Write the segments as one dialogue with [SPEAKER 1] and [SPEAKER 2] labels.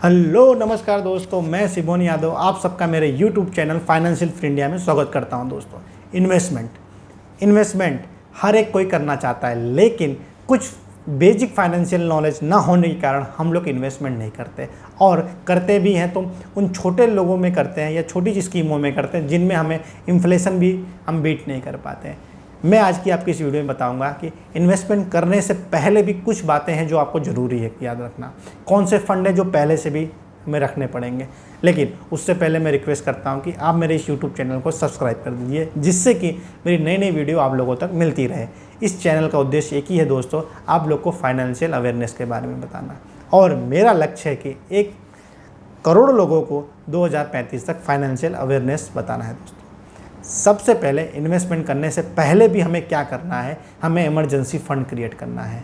[SPEAKER 1] Hello नमस्कार दोस्तों, मैं शिबोन यादव आप सबका मेरे YouTube channel financial free India में स्वागत करता हूं। दोस्तों, इन्वेस्टमेंट हर एक कोई करना चाहता है, लेकिन कुछ बेसिक फाइनेंशियल नॉलेज ना होने के कारण हम लोग इन्वेस्टमेंट नहीं करते, और करते भी हैं तो उन छोटे लोगों में करते हैं या छोटी स्कीमों में करते हैं जिनमें हमें इन्फ्लेशन भी हम बीट नहीं कर पाते हैं। मैं आज की आपकी इस वीडियो में बताऊंगा कि इन्वेस्टमेंट करने से पहले भी कुछ बातें हैं जो आपको ज़रूरी है याद रखना। कौन से फंड है जो पहले से भी हमें रखने पड़ेंगे, लेकिन उससे पहले मैं रिक्वेस्ट करता हूं कि आप मेरे इस यूट्यूब चैनल को सब्सक्राइब कर दीजिए, जिससे कि मेरी नई नई वीडियो आप लोगों तक मिलती रहे। इस चैनल का उद्देश्य एक ही है दोस्तों, आप लोग को फाइनेंशियल अवेयरनेस के बारे में बताना, और मेरा लक्ष्य है कि 1 करोड़ लोगों को 2035 तक फाइनेंशियल अवेयरनेस बताना है। दोस्तों, सबसे पहले इन्वेस्टमेंट करने से पहले भी हमें क्या करना है, हमें इमरजेंसी फ़ंड क्रिएट करना है।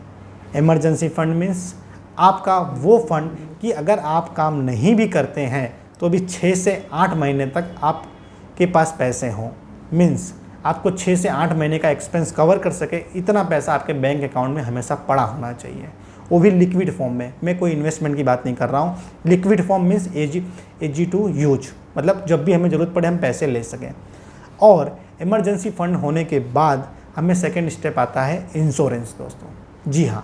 [SPEAKER 1] इमरजेंसी फ़ंड मीन्स आपका वो फंड कि अगर आप काम नहीं भी करते हैं तो भी 6 से 8 महीने तक आपके पास पैसे हों। मीन्स आपको 6 से 8 महीने का एक्सपेंस कवर कर सके, इतना पैसा आपके बैंक अकाउंट में हमेशा पड़ा होना चाहिए, वो भी लिक्विड फॉर्म में। मैं कोई इन्वेस्टमेंट की बात नहीं कर रहा हूँ। Liquid form means easy to use, मतलब जब भी हमें ज़रूरत पड़े हम पैसे ले सकें। और इमरजेंसी फ़ंड होने के बाद हमें सेकंड स्टेप आता है इंश्योरेंस। दोस्तों जी हाँ,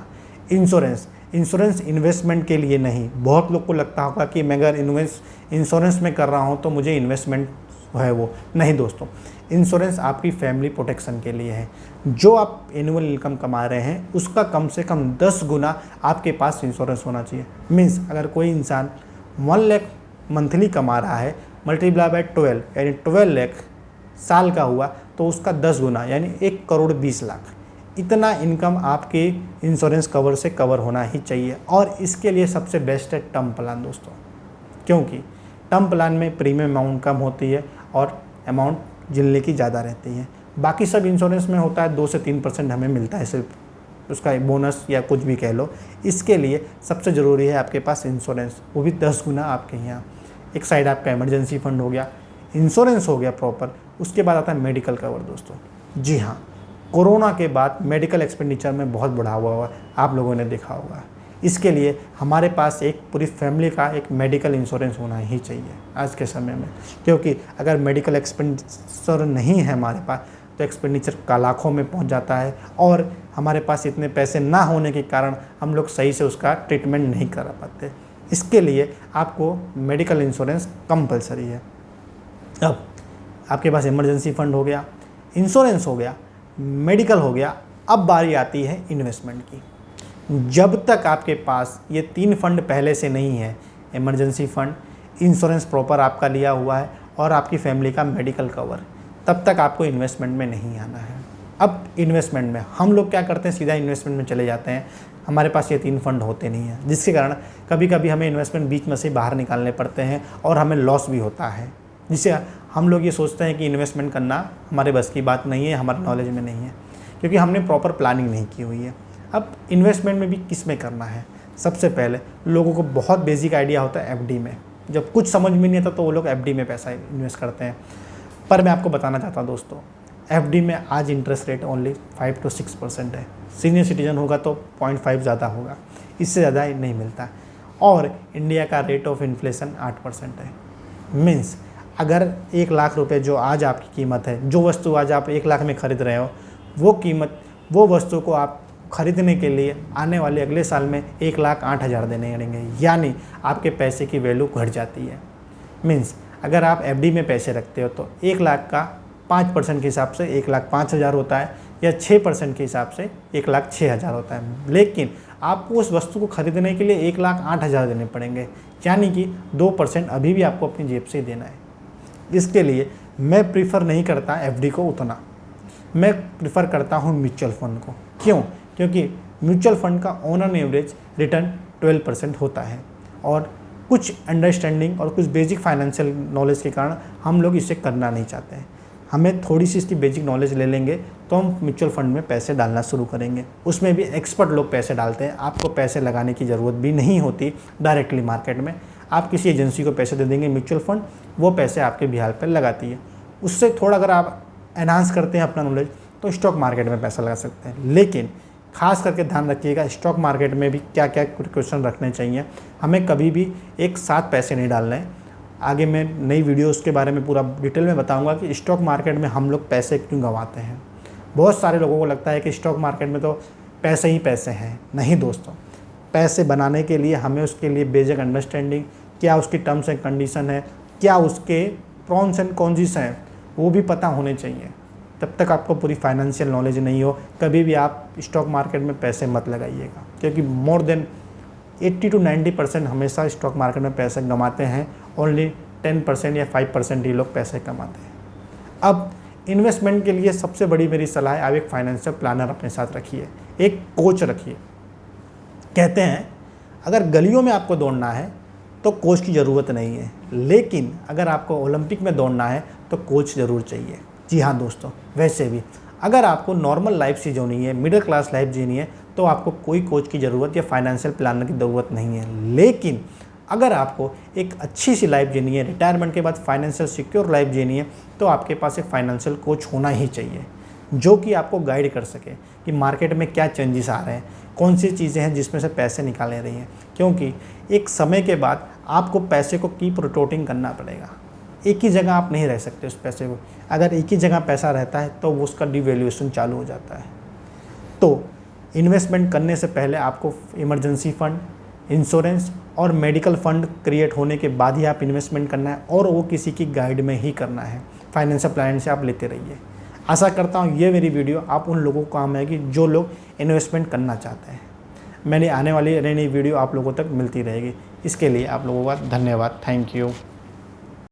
[SPEAKER 1] इंश्योरेंस इन्वेस्टमेंट के लिए नहीं। बहुत लोग को लगता होगा कि मैं अगर इंश्योरेंस में कर रहा हूँ तो मुझे इन्वेस्टमेंट है वो नहीं। दोस्तों, इंश्योरेंस आपकी फैमिली प्रोटेक्शन के लिए है। जो आप एनुअल इनकम कमा रहे हैं उसका कम से कम 10 गुना आपके पास इंश्योरेंस होना चाहिए। मीन्स अगर कोई इंसान 1 लाख मंथली कमा रहा है, मल्टीप्लाई बाय 12 यानी 12 लाख साल का हुआ, तो उसका 10 गुना यानी 1 करोड़ 20 लाख, इतना इनकम आपके इंश्योरेंस कवर से कवर होना ही चाहिए। और इसके लिए सबसे बेस्ट है टर्म प्लान दोस्तों, क्योंकि टर्म प्लान में प्रीमियम अमाउंट कम होती है और अमाउंट झेलने की ज़्यादा रहती है। बाकी सब इंश्योरेंस में होता है 2 से 3% हमें मिलता है, सिर्फ उसका बोनस या कुछ भी कह लो। इसके लिए सबसे ज़रूरी है आपके पास इंश्योरेंस, वो भी 10 गुना आपके यहाँ। एक साइड आपका इमरजेंसी फ़ंड हो गया, इंश्योरेंस हो गया प्रॉपर। उसके बाद आता है मेडिकल कवर। दोस्तों जी हाँ, कोरोना के बाद मेडिकल एक्सपेंडिचर में बहुत बढ़ावा हुआ आप लोगों ने देखा होगा। इसके लिए हमारे पास एक पूरी फैमिली का एक मेडिकल इंश्योरेंस होना ही चाहिए आज के समय में, क्योंकि अगर मेडिकल एक्सपेंडिचर नहीं है हमारे पास तो एक्सपेंडिचर का लाखों में पहुंच जाता है, और हमारे पास इतने पैसे ना होने के कारण हम लोग सही से उसका ट्रीटमेंट नहीं करा पाते। इसके लिए आपको मेडिकल इंश्योरेंस कंपलसरी है। अब आपके पास इमरजेंसी फ़ंड हो गया, इंश्योरेंस हो गया, मेडिकल हो गया, अब बारी आती है इन्वेस्टमेंट की। जब तक आपके पास ये 3 फंड पहले से नहीं है, इमरजेंसी फ़ंड, इंश्योरेंस प्रॉपर आपका लिया हुआ है और आपकी फैमिली का मेडिकल कवर, तब तक आपको इन्वेस्टमेंट में नहीं आना है। अब इन्वेस्टमेंट में हम लोग क्या करते हैं, सीधा इन्वेस्टमेंट में चले जाते हैं। हमारे पास ये 3 फंड होते नहीं हैं, जिसके कारण कभी कभी हमें इन्वेस्टमेंट बीच में से बाहर निकालने पड़ते हैं और हमें लॉस भी होता है, जिससे हम लोग ये सोचते हैं कि इन्वेस्टमेंट करना हमारे बस की बात नहीं है, हमारे नॉलेज में नहीं है, क्योंकि हमने प्रॉपर प्लानिंग नहीं की हुई है। अब इन्वेस्टमेंट में भी किस में करना है, सबसे पहले लोगों को बहुत बेसिक आइडिया होता है एफडी में। जब कुछ समझ में नहीं आता तो वो लोग एफडी में पैसा इन्वेस्ट करते हैं। पर मैं आपको बताना चाहता हूँ दोस्तों, एफडी में आज इंटरेस्ट रेट ओनली 5 to 6% है। सीनियर सिटीजन होगा तो 0.5 ज़्यादा होगा, इससे ज़्यादा नहीं मिलता। और इंडिया का रेट ऑफ इन्फ्लेशन 8% है। मीन्स अगर 1 लाख रुपए जो आज आपकी कीमत है, जो वस्तु आज आप 1 लाख में ख़रीद रहे हो, वो वस्तु को आप ख़रीदने के लिए आने वाले अगले साल में 1,08,000 देने पड़ेंगे, यानी आपके पैसे की वैल्यू घट जाती है। मीन्स अगर आप एफडी में पैसे रखते हो तो 1 लाख का 5% के हिसाब से 1,05,000 होता है, या 6% के हिसाब से 1,06,000 होता है। लेकिन आपको उस वस्तु को खरीदने के लिए 1,08,000 देने पड़ेंगे, यानी कि 2% अभी भी आपको अपनी जेब से देना है। इसके लिए मैं प्रीफर नहीं करता एफडी को उतना, मैं प्रीफर करता हूँ म्यूचुअल फ़ंड को। क्यों? क्योंकि म्यूचुअल फ़ंड का ऑन एन एवरेज रिटर्न 12% होता है, और कुछ अंडरस्टैंडिंग और कुछ बेसिक फाइनेंशियल नॉलेज के कारण हम लोग इसे करना नहीं चाहते हैं। हमें थोड़ी सी इसकी बेसिक नॉलेज ले लेंगे तो हम म्यूचुअल फ़ंड में पैसे डालना शुरू करेंगे। उसमें भी एक्सपर्ट लोग पैसे डालते हैं, आपको पैसे लगाने की ज़रूरत भी नहीं होती डायरेक्टली मार्केट में। आप किसी एजेंसी को पैसे दे देंगे, म्यूचुअल फ़ंड वो पैसे आपके बिहार पर लगाती है। उससे थोड़ा अगर आप एनहांस करते हैं अपना नॉलेज तो स्टॉक मार्केट में पैसा लगा सकते हैं। लेकिन खास करके ध्यान रखिएगा स्टॉक मार्केट में भी क्या क्या प्रिकॉशन रखने चाहिए। हमें कभी भी एक साथ पैसे नहीं डालने हैं। आगे मैं नई वीडियोस के बारे में पूरा डिटेल में बताऊंगा कि स्टॉक मार्केट में हम लोग पैसे क्यों गंवाते हैं। बहुत सारे लोगों को लगता है कि स्टॉक मार्केट में तो पैसे ही पैसे हैं। नहीं दोस्तों, पैसे बनाने के लिए हमें उसके लिए बेसिक अंडरस्टैंडिंग, क्या उसकी टर्म्स एंड कंडीशन है, क्या उसके प्रॉन्स एंड कॉन्स हैं, वो भी पता होने चाहिए। तब तक आपको पूरी फाइनेंशियल नॉलेज नहीं हो, कभी भी आप स्टॉक मार्केट में पैसे मत लगाइएगा, क्योंकि मोर देन 80 to 90% हमेशा स्टॉक मार्केट में पैसे कमाते हैं। ओनली 10% या 5% ही लोग पैसे कमाते हैं। अब इन्वेस्टमेंट के लिए सबसे बड़ी मेरी सलाह है, आप एक फाइनेंशियल प्लानर अपने साथ रखिए, एक कोच रखिए। कहते हैं अगर गलियों में आपको दौड़ना है तो कोच की ज़रूरत नहीं है, लेकिन अगर आपको ओलंपिक में दौड़ना है तो कोच ज़रूर चाहिए। जी हाँ दोस्तों, वैसे भी अगर आपको नॉर्मल लाइफ से जीनी है, मिडिल क्लास लाइफ जीनी है, तो आपको कोई कोच की ज़रूरत या फाइनेंशियल प्लानर की ज़रूरत नहीं है। लेकिन अगर आपको एक अच्छी सी लाइफ जीनी है, रिटायरमेंट के बाद फाइनेंशियल सिक्योर लाइफ जीनी है, तो आपके पास एक फाइनेंशियल कोच होना ही चाहिए, जो कि आपको गाइड कर सके कि मार्केट में क्या चेंजेस आ रहे हैं, कौन सी चीज़ें हैं जिसमें से पैसे निकाले रही हैं। क्योंकि एक समय के बाद आपको पैसे को कीप रोटेटिंग करना पड़ेगा। एक ही जगह आप नहीं रह सकते उस पैसे को। अगर एक ही जगह पैसा रहता है तो उसका डिवैल्यूएशन चालू हो जाता है। तो इन्वेस्टमेंट करने से पहले आपको इमरजेंसी फ़ंड, इंश्योरेंस और मेडिकल फ़ंड क्रिएट होने के बाद ही आप इन्वेस्टमेंट करना है, और वो किसी की गाइड में ही करना है। फाइनेंशियल प्लान से आप लेते रहिए। आशा करता हूँ ये मेरी वीडियो आप उन लोगों को काम आएगी जो लोग इन्वेस्टमेंट करना चाहते हैं। मैंने आने वाली नई नई वीडियो आप लोगों तक मिलती रहेगी। इसके लिए आप लोगों का धन्यवाद। Thank you.